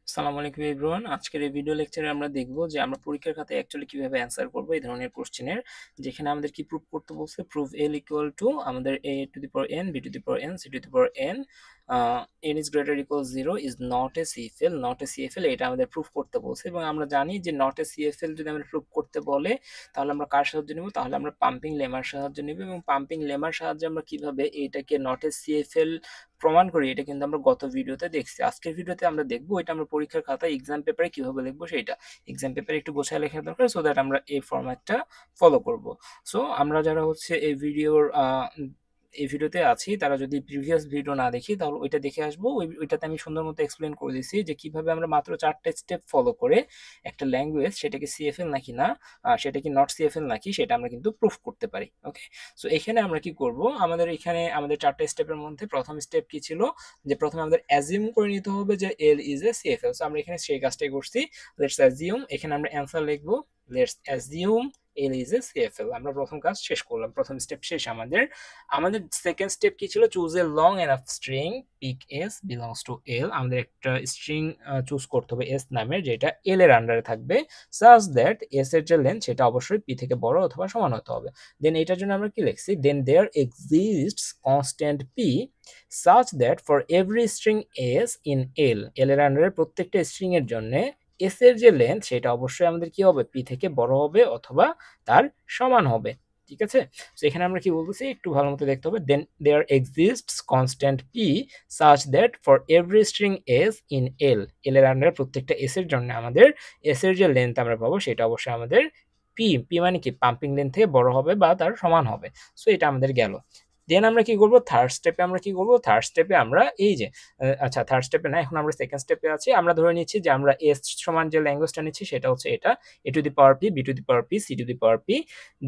আসসালামু আলাইকুম এভরিওয়ান। আজকের এই ভিডিও লেকচারে আমরা দেখব যে আমরা পরীক্ষার খাতায় অ্যাকচুয়ালি কিভাবে অ্যান্সার করব এই ধরনের কোশ্চেনের, যেখানে আমাদের কি প্রুফ করতে বলছে। প্রুফ এল ইকুয়াল টু আমাদের a to the power N, B to the power N, C to the power n, n is greater equal 0 is not a CFL, not a CFL, এটা আমাদের proof করতে বলছে। এবং আমরা জানি যে not a CFL যদি আমরা প্রুফ করতে বলে তাহলে আমরা কার সাহায্য নেব, তাহলে আমরা পাম্পিং লেমার সাহায্য নেব। এবং পাম্পিং লেমার সাহায্যে আমরা কিভাবে এটাকে নট এ সিএফএল প্রমাণ করি, এটা কিন্তু আমরা গত ভিডিওতে দেখছি। আজকের ভিডিওতে আমরা দেখবো এটা আমরা পরীক্ষার খাতায় এক্সাম পেপারে কিভাবে লিখবো সেটা। এক্সাম পেপারে একটু গোছায় লেখা দরকার, সো দ্যাট আমরা এই ফরম্যাটটা ফলো করব। সো আমরা যারা হচ্ছে এই ভিডিওতে আছি তারা যদি প্রিভিয়াস ভিডিও না দেখি তাহলে ওইটা দেখে আসবো। ওইটাতে আমি সুন্দর মতো এক্সপ্লেন করে দিয়েছি যে কিভাবে আমরা মাত্র 4টে স্টেপ ফলো করে একটা ল্যাঙ্গুয়েজ সেটাকে সিএফএল নাকি না, সেটা কি নট সিএফএল নাকি, সেটা আমরা কিন্তু প্রুফ করতে পারি। ওকে, সো এখানে আমরা কি করব, আমাদের 4টে স্টেপের মধ্যে প্রথম স্টেপ কি ছিল, যে প্রথমে আমাদের অ্যাজিউম করে নিতে হবে যে এল ইজ এ সিএফএল। সো আমরা এখানে সেই কাজটাই করছি। লেটস অ্যাজিউম, এখানে আমরা অ্যান্সার লিখবো let's assume L is a CFL. আমরা প্রথম কাজ শেষ করলাম, প্রথম স্টেপ শেষ। আমাদের আমাদের সেকেন্ড স্টেপ কি ছিল, choose a long enough string pick s belongs to L. আমাদের একটা স্ট্রিং চুজ করতে হবে এস নামের, যেটা এল এর আন্ডারে থাকবে, সাজ দ্যাট এস এর যে লেন্থ সেটা অবশ্যই পি থেকে বড় অথবা সমান হতে হবে। দেন এটার জন্য আমরা কি লিখছি, then there exists constant p such that for every string s in L, L এর আন্ডারে প্রত্যেকটা স্ট্রিং এর জন্য s এর যে লেন্থ সেটা অবশ্যই আমাদের কি হবে, p থেকে বড় হবে অথবা তার সমান হবে। ঠিক আছে, তো এখানে আমরা কি বলতেছি একটু ভালো মতো দেখতে হবে। Then there exists constant p such that for every string s in L, L এর আন্ডারে প্রত্যেকটা s এর জন্য আমাদের s এর যে লেন্থ আমরা পাবো সেটা অবশ্যই আমাদের p, p মানে কি পাম্পিং লেন্থ থেকে বড় হবে বা তার সমান হবে। সো এটা আমাদের গেল। দেন আমরা কি করব, থার্ড স্টেপে আমরা কি করব, থার্ড স্টেপে আমরা এই যে আচ্ছা থার্ড স্টেপে না, এখন আমরা সেকেন্ড স্টেপে আছি। আমরা ধরে নিচ্ছি যে আমরা এস সমান যে ল্যাঙ্গুয়েজটা নিচ্ছি সেটা হচ্ছে এটা, a to the power p, b to the power p, c to the power p.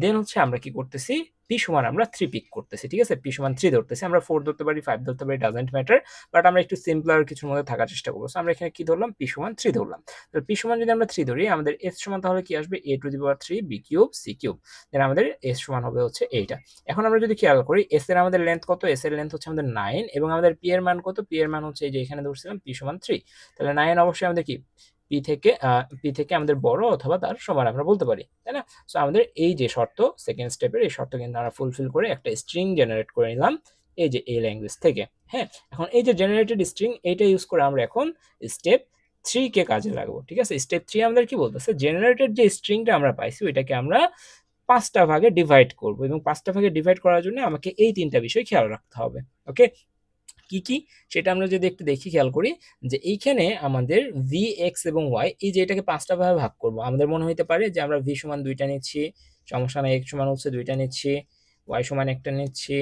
Then হচ্ছে আমরা কি করতেছি, পি সমান আমরা 3 পিক করতেছি। ঠিক আছে, পি সমান 3 ধরতেছি, আমরা 4 ধরতে পারি, 5 ধরতে পারি, ডাজেন্ট ম্যাটার, বাট আমরা একটু সিম্পলার কিছুর মধ্যে থাকার চেষ্টা করবো। আমরা এখানে কি ধরলাম, পি সমান 3 ধরলাম। তাহলে পি সমান যদি আমরা 3 ধরি, আমাদের এস সমান তাহলে কি আসবে, a to the power 3 b cube c cube. Then আমাদের এস সমান হবে হচ্ছে এইটা। এখন আমরা যদি খেয়াল করি এস এর আমাদের লেন্থ কত, এস এর লেন্থ হচ্ছে আমাদের 9, এবং আমাদের পি এর মান কত, পি এর মান হচ্ছে এই যে এখানে ধরছিলাম পি সমান 3। তাহলে 9 অবশ্যই আমাদের কি পি থেকে আমাদের বড় অথবা তার সমান আমরা বলতে পারি, তাই না? সো আমাদের এই যে শর্ত, সেকেন্ড স্টেপের এই শর্ত কিন্তু আমরা ফুলফিল করে একটা স্ট্রিং জেনারেট করে নিলাম এই যে এই ল্যাঙ্গুয়েজ থেকে। হ্যাঁ, এখন এই যে জেনারেটেড স্ট্রিং এইটা ইউজ করে আমরা এখন স্টেপ 3 কে কাজে লাগাবো। ঠিক আছে, স্টেপ 3 আমাদের কি বলতেছে, জেনারেটেড যে স্ট্রিংটা আমরা পাইছি ওইটাকে আমরা 5টা ভাগে ডিভাইড করব, এবং 5টা ভাগে ডিভাইড করার জন্য আমাকে এই 3টা বিষয় খেয়াল রাখতে হবে। ওকে, কি কি সেটা আমরা যদি একটু দেখি, খেয়াল করি যে এইখানে আমাদের ভি এক্স এবং ওয়াই, এই যে এটাকে 5টা ভাগে ভাগ করব। আমাদের মনে হইতে পারে যে আমরা ভি সমান 2টা নিচ্ছি, সমস্যা নাই, এক্স সমান হচ্ছে 2টা নিচ্ছি, ওয়াই সমান একটা নিচ্ছি,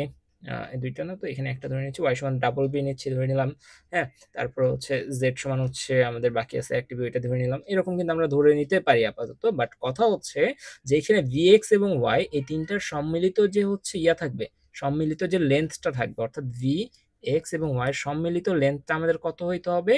দুইটা না তো এখানে একটা ধরে নিচ্ছি, ওয়াই সমান ডাবল বি নিচ্ছি ধরে নিলাম। হ্যাঁ, তারপর হচ্ছে জেড সমান হচ্ছে আমাদের বাকি আছে একটা বি, এটা ধরে নিলাম। এরকম কিন্তু আমরা ধরে নিতে পারি আপাতত, বাট কথা হচ্ছে যে এখানে ভি এক্স এবং ওয়াই এই তিনটার সম্মিলিত যে হচ্ছে থাকবে, সম্মিলিত যে লেন্থটা থাকবে, অর্থাৎ ভি এক্স এবং ওয়াই এর সম্মিলিত লেন্থটা আমাদের কত হইতে হবে,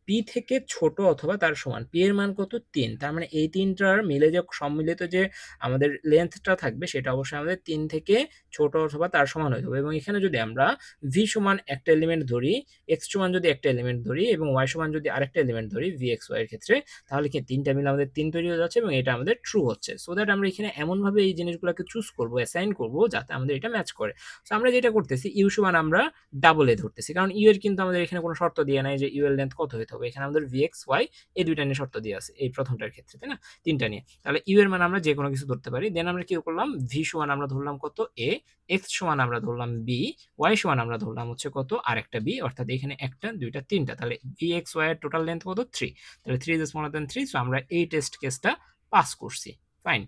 পি থেকে ছোট অথবা তার সমান। পি এর মান কত, 3। তার মানে এই তিনটার মিলে যে সম্মিলিত যে আমাদের লেন্থটা থাকবে সেটা অবশ্যই আমাদের 3 থেকে ছোট অথবা তার সমান হইতে হবে। এবং এখানে যদি আমরা ভি সমান একটা এলিমেন্ট ধরি, এক্স সমান যদি একটা এলিমেন্ট ধরি, এবং ওয়াই সমান যদি আরেকটা এলিমেন্ট ধরি ভি এক্স ওয়াই এর ক্ষেত্রে, তাহলে কি তিনটা মিলে আমাদের 3 তৈরি হয়ে যাচ্ছে এবং এটা আমাদের ট্রু হচ্ছে। সো দ্যাট আমরা এখানে এমনভাবে এই জিনিসগুলোকে চুজ করবো, অ্যাসাইন করবো, যাতে আমাদের এটা ম্যাচ করে। সো আমরা যেটা করতেছি, ইউ সমান আমরা ডাবল এ ধরতেছি, কারণ ইউ এর কিন্তু আমাদের এখানে কোনো শর্ত দিয়ে নাই যে ইউ এর লেন্থ কত হইতে হবে। এখানে আমাদের ভি এক্স ওয়াই এই দুইটা নিয়ে শর্ত দিয়ে আছে এই প্রথমটার ক্ষেত্রে, তাই না, তিনটা নিয়ে। তাহলে ইউ এর মান আমরা যে কোনো কিছু ধরতে পারি। দেন আমরা কি করলাম, ভি সমান আমরা ধরলাম কত, এ, এক্স সমান আমরা ধরলাম বি, ওয়াই সমান আমরা ধরলাম হচ্ছে কত, আরেকটা বি, অর্থাৎ এখানে একটা দুইটা তিনটা। তাহলে ভি এক্স ওয়াই এর টোটাল লেন্থ কত, 3। তাহলে 3 ইজ স্মলার দ্যান 3। সো আমরা এই টেস্ট কেসটা পাস করছি। ফাইন।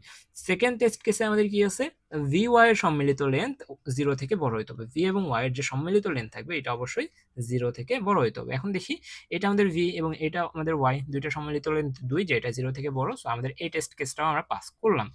সেকেন্ড টেস্ট কেসে আমাদের কি আছে, ভি ওয়াই এর সম্মিলিত লেন্থ 0 থেকে বড় হইতে হবে। ভি এবং ওয়াই এর যে সম্মিলিত লেন্থ থাকবে এটা অবশ্যই 0 থেকে বড় হইতে হবে। এখন দেখি এটা আমাদের ভি এবং এটা আমাদের ওয়াই, দুইটা সম্মিলিত লেন্থ 2, যেটা 0 থেকে বড়। সো আমাদের এই টেস্ট কেসটাও আমরা পাস করলাম।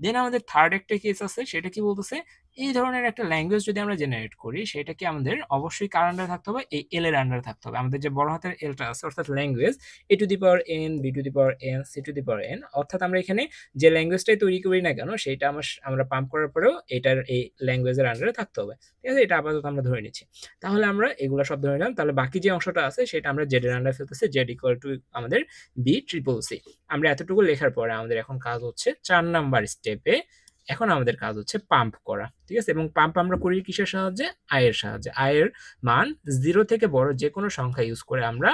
দেন আমাদের থার্ড একটা কেস আছে, সেটা কি বলতেছে, এই ধরনের একটা ল্যাঙ্গুয়েজ যদি আমরা জেনারেট করি সেটাকে আমাদের অবশ্যই কার আন্ডারে থাকতে হবে, এই এল এর আন্ডারে থাকতে হবে। আমাদের যে বড় হাতের এলটা আছে অর্থাৎ language A to the power N, B to the power N, C to the power N, অর্থাৎ আমরা এখানে যে ল্যাঙ্গুয়েজটাই তৈরি করি না কেন সেটা আমরা পাম্প করার পরেও এটার এই ল্যাঙ্গুয়েজের আন্ডারে থাকতে হবে। ঠিক আছে, এটা আপাতত আমরা ধরে নিচ্ছি। তাহলে আমরা এগুলো সব ধরে নিলাম। তাহলে বাকি যে অংশটা আছে সেটা আমরা জেড এর আন্ডারে ফেলতেছি, জেড ইকুয়াল টু আমাদের বি ট্রিপল সি। আমরা এতটুকু লেখার পরে আমাদের এখন কাজ হচ্ছে 4 নাম্বার স্টেপে, এখন আমাদের কাজ হচ্ছে পাম্প করা। ঠিক আছে, এবং পাম্প আমরা করি কিসের সাহায্যে, আয়ের সাহায্যে। আয়ের মান 0 থেকে বড় যে কোনো সংখ্যা ইউজ করে আমরা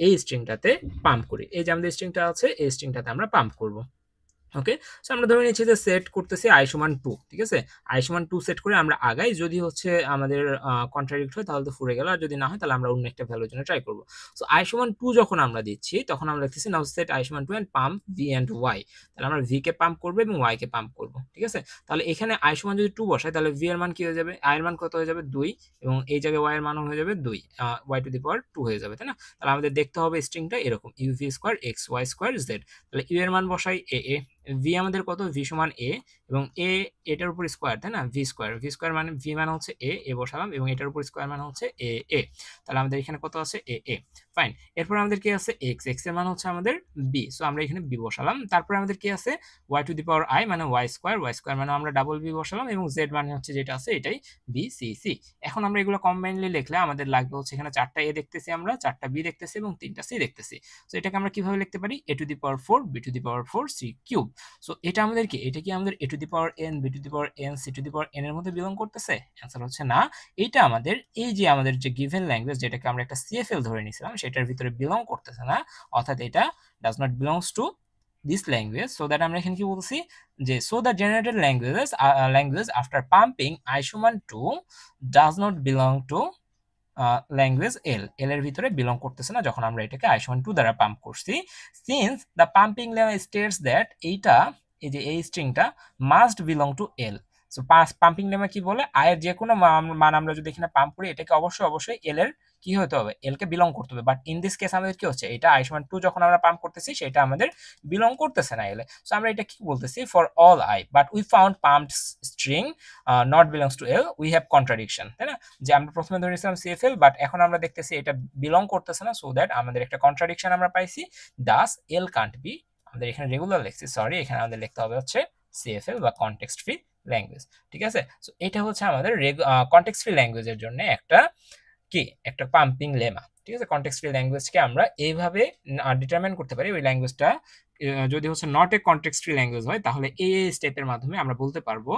এই স্ট্রিংটাতে পাম্প করি। এই যে আমাদের স্ট্রিংটা আছে এই স্ট্রিংটাতে আমরা পাম্প করব। ওকে, সো আমরা ধরে নিচ্ছি যে সেট করতেছি i সমান 2। ঠিক আছে, i সমান 2 সেট করে আমরা আগাই, যদি হচ্ছে আমাদের কন্ট্রাডিক্ট হয় তাহলে তো ফুরে গেল, আর যদি না হয় তাহলে আমরা অন্য একটা ভ্যালুর জন্য ট্রাই করব। সো i সমান 2 যখন আমরা দিচ্ছি তখন আমরা লিখতেছি নাও সেট i সমান 2 and pump v and y। তাহলে আমরা v কে পাম্প করব এবং y কে পাম্প করব। ঠিক আছে, তাহলে এখানে i সমান যদি 2 বসাই তাহলে v এর মান কি হয়ে যাবে, i এর মান কত হয়ে যাবে 2, এবং এই জায়গায় y এর মান হয়ে যাবে 2, y টু দি পাওয়ার 2 হয়ে যাবে, তাই না? তাহলে আমাদের দেখতে হবে স্ট্রিংটা এরকম uv square x y square z। তাহলে u এর মান বসাই a, v আমাদের কত, v সমান a, এবং a এটার উপর স্কয়ার, তাই না, v স্কয়ার মানে v মানে হচ্ছে a বসালাম, এবং এটার উপর স্কয়ার মানে হচ্ছে a। তাহলে আমাদের এখানে কত আছে a। ফাইন, এরপর আমাদের কি আছে x এর মান হচ্ছে আমাদের b, সো আমরা এখানে b বসালাম। তারপর আমাদের কি আছে y two the power i মানে y স্কয়ার মানে আমরা ডাবল b বসালাম, এবং z মানে হচ্ছে যেটা আছে এটাই b c c। এখন আমরা এগুলো কম্বাইনলি লিখলে আমাদের লাগবে হচ্ছে এখানে 4টা a দেখতেছি, আমরা 4টা b দেখতেছি এবং 3টা c দেখতেছি। সো এটাকে আমরা কিভাবে লিখতে পারি, a two the power 4 b two the power 4 c cube. So এটা আমাদের কি, এটা কি আমাদের a two the power n, b two the power n, c two the power n এর মধ্যে বিলং করতেছে? অ্যান্সার হচ্ছে না। এটা আমাদের এই যে আমাদের যে গিভেন ল্যাঙ্গুয়েজ যেটাকে আমরা একটা সিএফএল ধরে নিয়েছিলাম সেটার ভিতরে বিলং করতেছে না, অর্থাৎ এটা does not belongs to this language. So that আমরা এখানে কি বলছি যে so the generated language after pumping i সমান 2 does not belong to language এল এর ভিতরে বিলং করতেছে না যখন আমরা এটাকে i সমান 2 দ্বারা পাম্প করছি। Since the pumping lemma states that এইটা, এই যে এই স্ট্রিংটা must belong to L. So pumping lemma কি বলে, i এর যে কোনো মান আমরা যদি এখানে পাম্প করি এটাকে অবশ্যই এল এর কি হতে হবে, এল কে বিলং করতে হবে। বাট ইন দিস কেস আমাদের কি হচ্ছে, এটা i সমান 2 যখন আমরা পাম্প করতেছি সেটা আমাদের বিলং করতেছে না এল এ। সো আমরা এটা কি বলতেছি, for all i but we found pumped string not belongs to L we have contradiction, তাই না? যে আমরা প্রথমে ধরে নিয়েছিলাম সিএফএল, বাট এখন আমরা দেখতেছি এটা বিলং করতেছে না, সো দ্যাট আমাদের একটা কন্ট্রাডিকশন আমরা পাইছি, দাস এল কান্ট বি। আমাদের এখানে রেগুলার লিখছি, সরি, এখানে আমাদের লিখতে হবে হচ্ছে সিএফএল বা কনটেক্সট ফ্রি ল্যাঙ্গুয়েজ। ঠিক আছে, সো এটা হচ্ছে আমাদের কনটেক্সট ফ্রি ল্যাঙ্গুয়েজের জন্য একটা পাম্পিং লেমা। ঠিক আছে, কনটেক্সট ফ্রি ল্যাঙ্গুয়েজকে আমরা এইভাবে ডিটারমাইন করতে পারি। ওই ল্যাঙ্গুয়েজটা যদি হচ্ছে not a context free language হয় তাহলে এই স্টেপের মাধ্যমে আমরা বলতে পারবো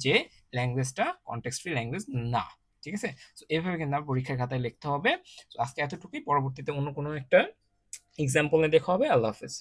যে ল্যাঙ্গুয়েজটা কনটেক্সট ফ্রি ল্যাঙ্গুয়েজ না। ঠিক আছে, সো এইভাবে কিন্তু আমরা পরীক্ষার খাতায় লিখতে হবে। সো আজকে এতটুকুই, পরবর্তীতে অন্য কোনো একটা এক্সাম্পল নিয়ে দেখা হবে। আল্লাহ হাফেজ।